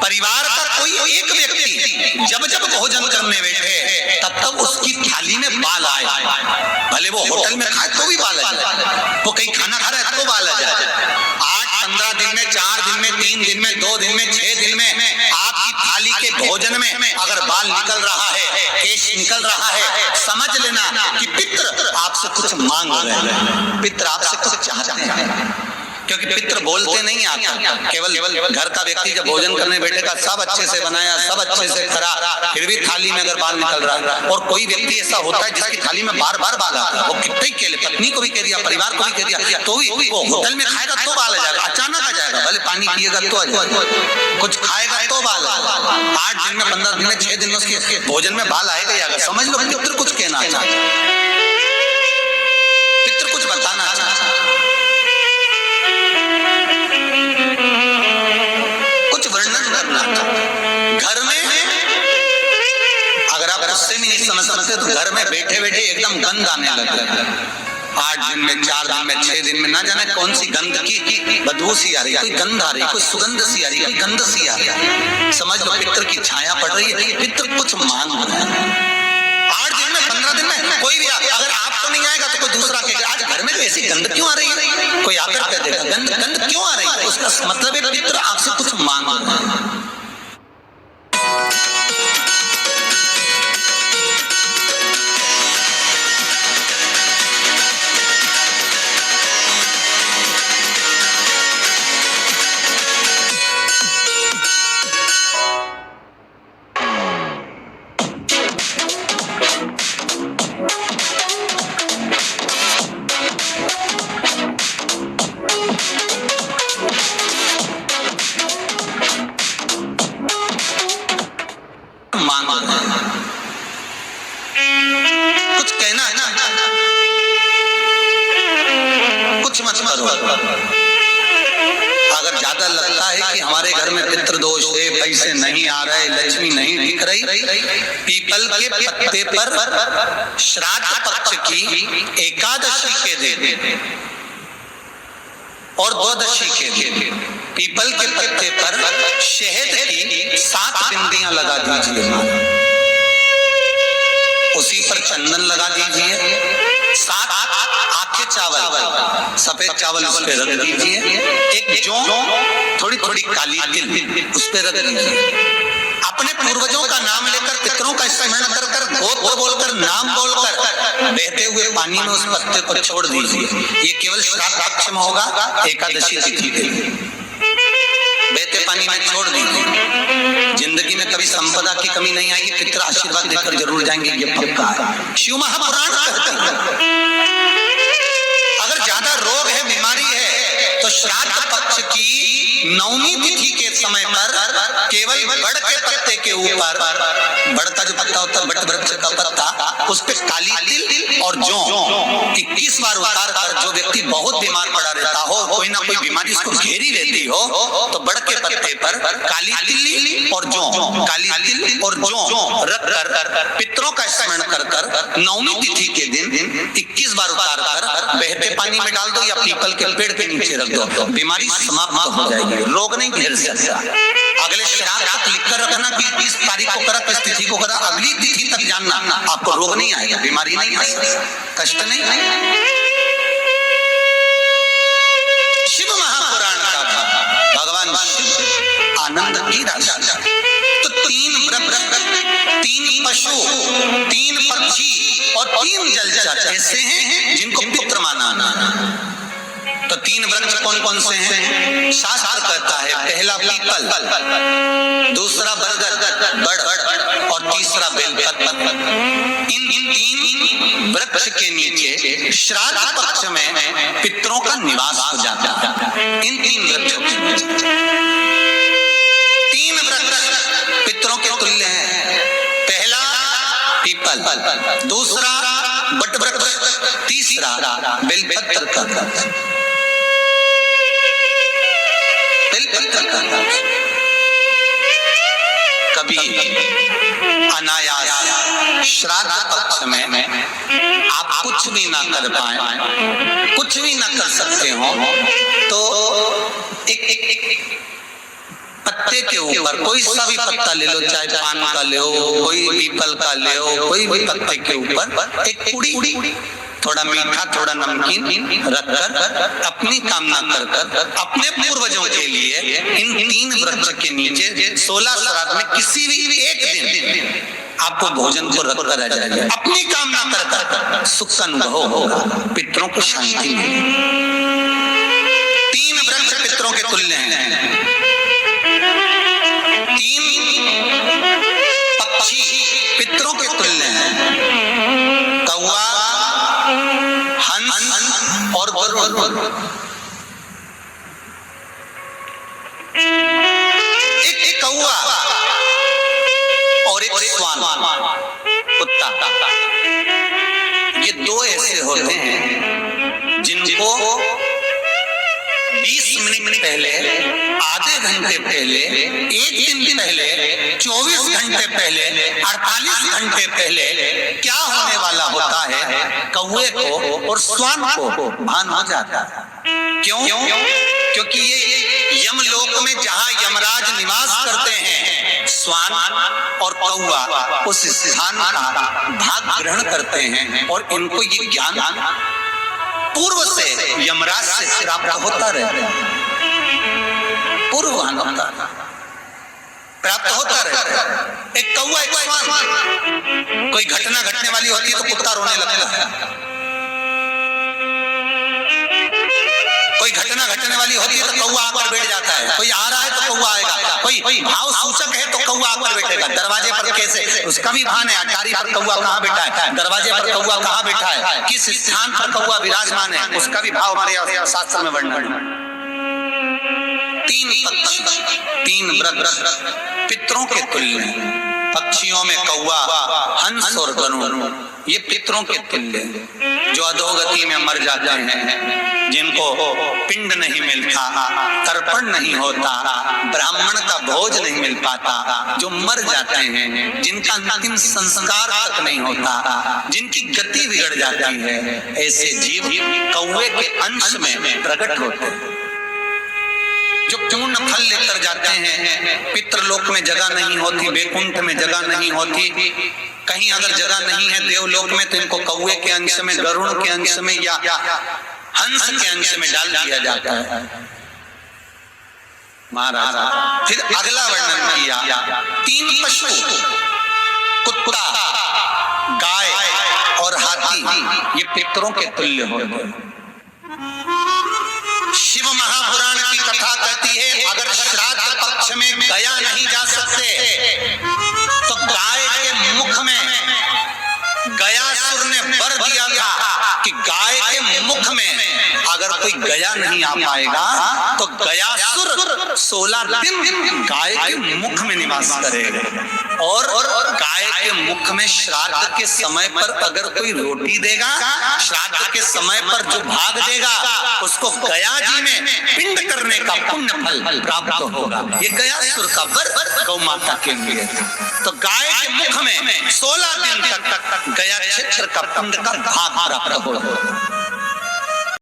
परिवार का कोई एक व्यक्ति जब जब भोजन करने बैठे तब तब उसकी थाली में बाल आए, भले वो होटल में खाए तो भी बाल आ जाए, वो कहीं खाना खा रहा है तो बाल आ जाए। 8-15 दिन में, 4 दिन में, 3 दिन में, 2 दिन में, 6 दिन में आपकी थाली के भोजन में अगर बाल निकल रहा है, केश निकल रहा है, समझ लेना कि पितृ आपसे कुछ मांग रहे हैं, पितृ आपसे कुछ चाहते हैं। क्योंकि पितृ बोलते नहीं आता, केवल घर का व्यक्ति जब भोजन करने बैठेगा, सब अच्छे से बनाया, सब अच्छे से करा, फिर भी थाली में अगर बाल निकल रहा है, और कोई व्यक्ति ऐसा होता है जिसकी थाली में बार बार बाल आता है, वो कितने के लिए, पत्नी को भी कह दिया, परिवार को भी कह दिया, तो भी वो होटल में खाएगा तो बाल आ जाएगा, अचानक आ जाएगा, भले पानी पिएगा तो आ जाएगा, कुछ खाएगा तो बाल आ जाएगा। 8 दिन में, 15 दिन में, 6 दिन में उसके भोजन में बाल आएगा ही आएगा। समझ लो पितृ कुछ कहना चाहता है, पितृ कुछ बताना चाहता है, कुछ वर्णन करना था। घर में अगर आप उससे भी नहीं समझ सकते तो घर में बैठे बैठे एकदम गंध आने लगा। 8 दिन में, 4 दिन में, 6 दिन में, ना जाने कौन सी गंध की बदबू सी आ रही है, कोई गंध आ रही है, कोई सुगंध सी आ रही है, कोई गंध सी आ रही है। समझ लो पितृ की छाया पड़ रही है, पितृ कुछ मांग रहे हैं। 8 दिन में, 15 दिन में कोई भी अगर आप तो नहीं आएगा तो कोई दूसरा कहेगा आज घर में ऐसी गंध क्यों आ रही है, कोई आकर कह देगा गंध क्यों आ रही है, उसका मतलब है पितृ आपसे कुछ मांग रहे हैं। कुछ कहना है ना, कुछ मत करो। अगर ज्यादा लगता है कि हमारे घर में पितृ दोष है, पैसे नहीं आ रहे, लक्ष्मी नहीं दिख रही, पीपल के पत्ते पर श्राद्ध पक्ष की एकादशी के दिन और द्वादशी के दिन पीपल के पत्ते पर शहद की 7 बिंदियां लगा दीजिए, उसी पर चंदन लगा दीजिए, 7 आखे चावल, सफेद चावल उस पे रख दीजिए, एक जौ, थोड़ी थोड़ी काली तिल उस पे रख दीजिए। अपने पूर्वजों का नाम लेकर, पितरों का स्मरण कर कर, गोत्र बोलकर, नाम बोलकर बहते हुए पानी में उस पत्ते को छोड़ दीजिए। ये केवल श्राद्ध पक्ष में होगा, एकादशी तिथि के लिए बहते पानी में छोड़ दीजिए। जिंदगी में कभी संपदा की कमी नहीं आएगी, पितृ आशीर्वाद देकर जरूर जाएंगे, ये पक्का है। शिव महापुराण कहते हैं अगर ज्यादा रोग है, बीमारी है, तो श्राद्ध पक्ष की 9वीं तिथि के समय पर केवल बड़ के पत्ते के ऊपर, बड़ का जो पत्ता होता है, बट वृक्ष का पत्ता, उस पे काली तिल और जौ 21 बार उतार कर, जो व्यक्ति बहुत बीमार पड़ा रहता हो, कोई ना कोई बीमारी उसको घेरी रहती हो, तो बड़ के पत्ते पर काली तिल और जौ, काली तिल और जौ रख कर पितरों का स्मरण कर कर 9वीं तिथि के दिन 21 बार उतार कर बहते पानी में डाल दो या पीपल के पेड़ के नीचे रख दो, बीमारी समाप्त हो जाएगी, रोग नहीं घेर सकता। अगले श्राद्ध तक लिख कर रखना कि इस तारीख को करा, किस तिथि को करा, अगली तिथि तक जानना, आपको रोग नहीं आएगा, बीमारी नहीं आएगी, कष्ट नहीं आएगा। शिव महापुराण का था, भगवान शिव आनंद की राशि। तो 3 वृक्ष, 3 पशु, 3 पक्षी और 3 जलचर ऐसे हैं जिनको पुत्र माना। तो 3 वृक्ष कौन कौन से हैं? शास्त्र कहता है पहला पीपल, दूसरा बरगद बड़ और तीसरा बेलपत्र। इन 3 वृक्ष के नीचे श्राद्ध पक्ष में पितरों का निवास हो जाता है। इन 3 वृक्षों के नीचे 3 वृक्ष पितरों के तुल्य हैं। पहला पीपल, दूसरा बट वृक्ष, तीसरा बेलपत्र का। कभी अनायास श्राद्ध पक्ष में आप कुछ भी ना कर पाए, कुछ भी ना कर सकते हो, तो एक पत्ते के ऊपर कोई सा भी पत्ता ले लो, चाहे पान का ले लो, कोई पीपल का ले लो, कोई भी पत्ते के ऊपर एक पुड़ी, थोड़ा मीठा थोड़ा नमकीन रखकर अपनी कामना कर अपने पूर्वजों के लिए इन 3 वृक्ष के नीचे 16 श्राद्ध में किसी भी एक दिन आपको भोजन को रखकर आ जाएगा। अपनी कामना कर सुख का अनुभव होगा, पितरों को शांति मिलेगी। 3 वृक्ष पितरों के तुल्य हैं। 3 पक्षी पितरों के तुल्य हैं, कौवा, हंस और गरुड़। एक कौवा और एक श्वान, कुत्ता, ये 2 ऐसे होते हैं जिनको 20 मिनट पहले, आधे घंटे पहले, 1 दिन पहले, 24 घंटे पहले, 48 घंटे पहले क्या होने वाला होता है कौवे को और श्वान को भान हो जाता है। क्यों? क्योंकि ये यमलोक में जहां यमराज निवास करते हैं, श्वान और कौवा उस स्थान का भाग ग्रहण करते हैं और इनको ये ज्ञान पूर्व से यमराज से प्राप्त होता रहता है, पूर्वान होता प्राप्त होता रहता है। एक कौवा एक श्वान, कोई घटना घटने वाली होती है तो कुत्ता रोने लगता है, कोई घटना घटने वाली होती है तो कौवा आकर बैठ जाता है, कोई आ रहा है तो कौवा आएगा, कोई भाव सूचक है तो कौवा आकर बैठेगा। दरवाजे पर कैसे उसका भी भान है, अटारी पर कौवा कहाँ बैठा है, दरवाजे पर कौवा कहाँ बैठा है, किस स्थान पर कौवा विराजमान है, उसका भी भाव हमारे शास्त्र में वर्णन है। 3 पक्षी, 3 वृक्ष पितरों के तुल्य हैं। पक्षियों में कौवा, हंस और गरुड़, ये पितरों के तुल्य हैं, जो अधोगति में मर जाते हैं, जिनको पिंड नहीं मिलता, तर्पण नहीं होता, ब्राह्मण का भोज नहीं मिल पाता, जो मर जाते हैं, जिनका अंतिम संस्कार तक नहीं होता, जिनकी गति बिगड़ जाती है, ऐसे जीव कौवे के अंश में प्रकट होते हैं, जो पूर्ण फल लेकर जाते हैं। पितृलोक में जगह नहीं होती, बैकुंठ में जगह नहीं होती, कहीं अगर जगह नहीं है देवलोक में तो इनको कौवे के अंश में, गरुड़ के अंश में या हंस के अंश में डाल दिया जाता है। महाराज फिर अगला वर्णन किया, 3 पशु, कुत्ता, गाय और हाथी, ये पितरों के तुल्य होते हैं। शिव महापुराण की कथा कहती है अगर श्राद्ध पक्ष में गया नहीं जा सकते तो गाय के मुख में, गयासुर ने वर दिया था कि गाय के मुख में अगर कोई गया नहीं आ पाएगा तो गयासुर 16 दिन गाय के मुख में निवास करेगा। और गाय के मुख में श्राद्ध के समय पर अगर कोई रोटी देगा, श्राद्ध के समय पर जो भाग देगा उसको गया जी में पिंड करने का पुण्य फल प्राप्त होगा। ये गयासुर का वर गौ माता के लिए। तो गाय के मुख में 16 दिन तक गया क्षेत्र का पिंड का भाग प्राप्त होगा।